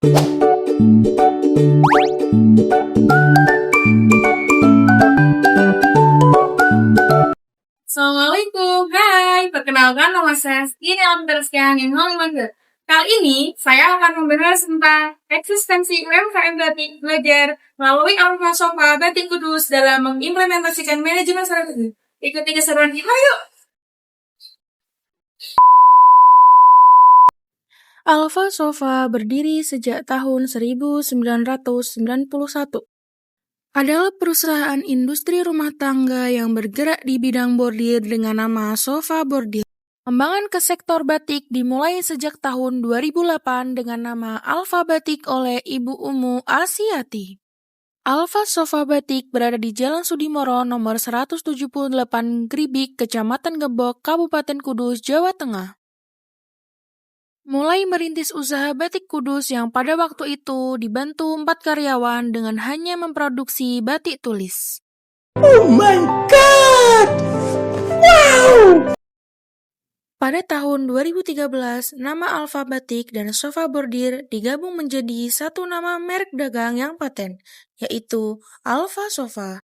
Assalamualaikum, hai. Perkenalkan nama saya Siti Albertian yang Kali ini saya akan membahas tentang eksistensi UMKM Batik Belajar melalui Alfa Sofa Batik Kudus dalam mengimplementasikan manajemen strategi. Ikuti keseruan kita yuk! Alfa Sofa berdiri sejak tahun 1991. Adalah perusahaan industri rumah tangga yang bergerak di bidang bordir dengan nama Sofa Bordir. Pengembangan ke sektor batik dimulai sejak tahun 2008 dengan nama Alfa Batik oleh Ibu Umu Asiati. Alfa Sofa Batik berada di Jalan Sudimoro nomor 178 Gribik, Kecamatan Gebok, Kabupaten Kudus, Jawa Tengah. Mulai merintis usaha batik Kudus yang pada waktu itu dibantu 4 karyawan dengan hanya memproduksi batik tulis. Oh my God! Wow! Pada tahun 2013, nama Alfa Batik dan Sofa Bordir digabung menjadi satu nama merek dagang yang paten, yaitu Alfa Sofa.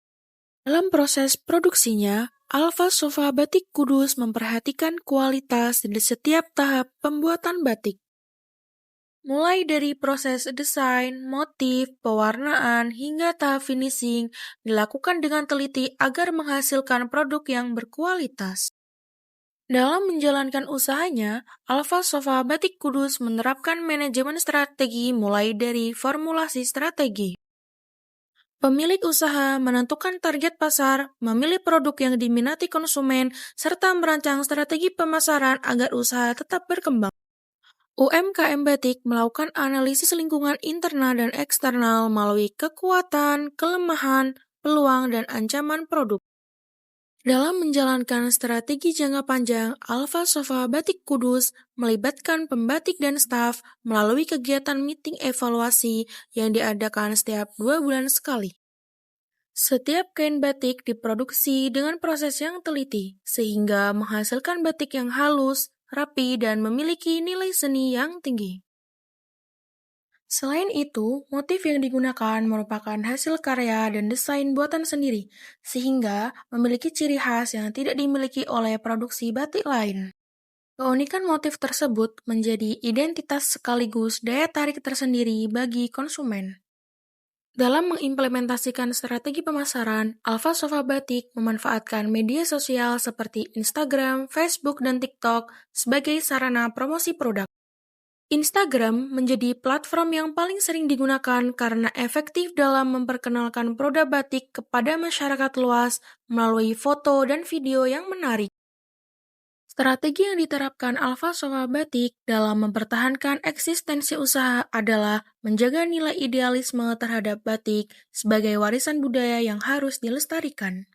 Dalam proses produksinya, Alfa Sofa Batik Kudus memperhatikan kualitas di setiap tahap pembuatan batik. Mulai dari proses desain, motif, pewarnaan, hingga tahap finishing dilakukan dengan teliti agar menghasilkan produk yang berkualitas. Dalam menjalankan usahanya, Alfa Sofa Batik Kudus menerapkan manajemen strategi mulai dari formulasi strategi. Pemilik usaha menentukan target pasar, memilih produk yang diminati konsumen, serta merancang strategi pemasaran agar usaha tetap berkembang. UMKM Batik melakukan analisis lingkungan internal dan eksternal melalui kekuatan, kelemahan, peluang, dan ancaman produk. Dalam menjalankan strategi jangka panjang, Alfa Sofa Batik Kudus melibatkan pembatik dan staf melalui kegiatan meeting evaluasi yang diadakan setiap 2 bulan sekali. Setiap kain batik diproduksi dengan proses yang teliti, sehingga menghasilkan batik yang halus, rapi, dan memiliki nilai seni yang tinggi. Selain itu, motif yang digunakan merupakan hasil karya dan desain buatan sendiri, sehingga memiliki ciri khas yang tidak dimiliki oleh produksi batik lain. Keunikan motif tersebut menjadi identitas sekaligus daya tarik tersendiri bagi konsumen. Dalam mengimplementasikan strategi pemasaran, Alfa Sofa Batik memanfaatkan media sosial seperti Instagram, Facebook, dan TikTok sebagai sarana promosi produk. Instagram menjadi platform yang paling sering digunakan karena efektif dalam memperkenalkan produk batik kepada masyarakat luas melalui foto dan video yang menarik. Strategi yang diterapkan Alfa Sofa Batik dalam mempertahankan eksistensi usaha adalah menjaga nilai idealisme terhadap batik sebagai warisan budaya yang harus dilestarikan.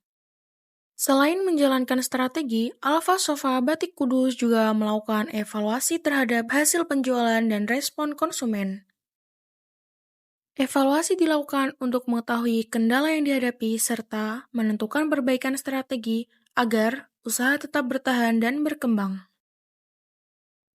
Selain menjalankan strategi, Alfa Sofa Batik Kudus juga melakukan evaluasi terhadap hasil penjualan dan respon konsumen. Evaluasi dilakukan untuk mengetahui kendala yang dihadapi serta menentukan perbaikan strategi agar usaha tetap bertahan dan berkembang.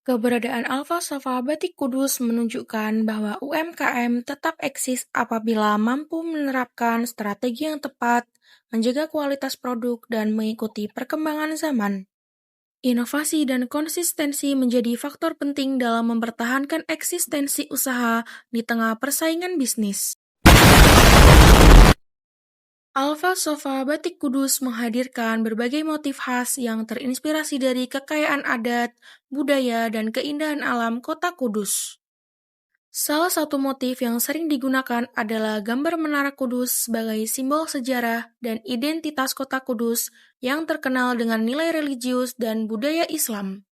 Keberadaan Alfa Sofa Batik Kudus menunjukkan bahwa UMKM tetap eksis apabila mampu menerapkan strategi yang tepat, menjaga kualitas produk, dan mengikuti perkembangan zaman. Inovasi dan konsistensi menjadi faktor penting dalam mempertahankan eksistensi usaha di tengah persaingan bisnis. Alfa Sofa Batik Kudus menghadirkan berbagai motif khas yang terinspirasi dari kekayaan adat, budaya, dan keindahan alam kota Kudus. Salah satu motif yang sering digunakan adalah gambar Menara Kudus sebagai simbol sejarah dan identitas kota Kudus yang terkenal dengan nilai religius dan budaya Islam.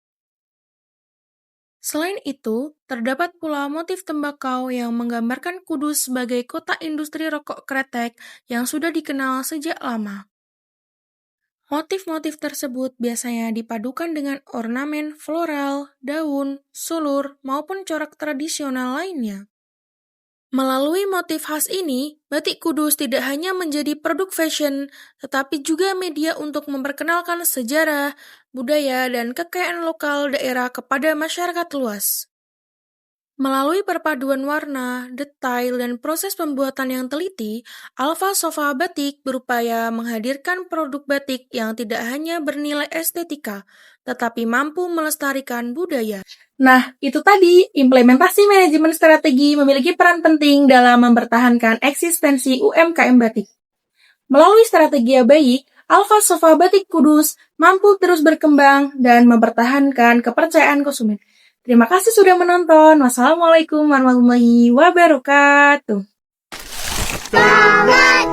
Selain itu, terdapat pula motif tembakau yang menggambarkan Kudus sebagai kota industri rokok kretek yang sudah dikenal sejak lama. Motif-motif tersebut biasanya dipadukan dengan ornamen floral, daun, sulur, maupun corak tradisional lainnya. Melalui motif khas ini, batik Kudus tidak hanya menjadi produk fashion, tetapi juga media untuk memperkenalkan sejarah, budaya, dan kekayaan lokal daerah kepada masyarakat luas. Melalui perpaduan warna, detail, dan proses pembuatan yang teliti, Alfa Sofa Batik berupaya menghadirkan produk batik yang tidak hanya bernilai estetika, tetapi mampu melestarikan budaya. Nah, itu tadi, implementasi manajemen strategi memiliki peran penting dalam mempertahankan eksistensi UMKM batik. Melalui strategi yang baik, Alfa Sofa Batik Kudus mampu terus berkembang dan mempertahankan kepercayaan konsumen. Terima kasih sudah menonton. Wassalamualaikum warahmatullahi wabarakatuh. Selamat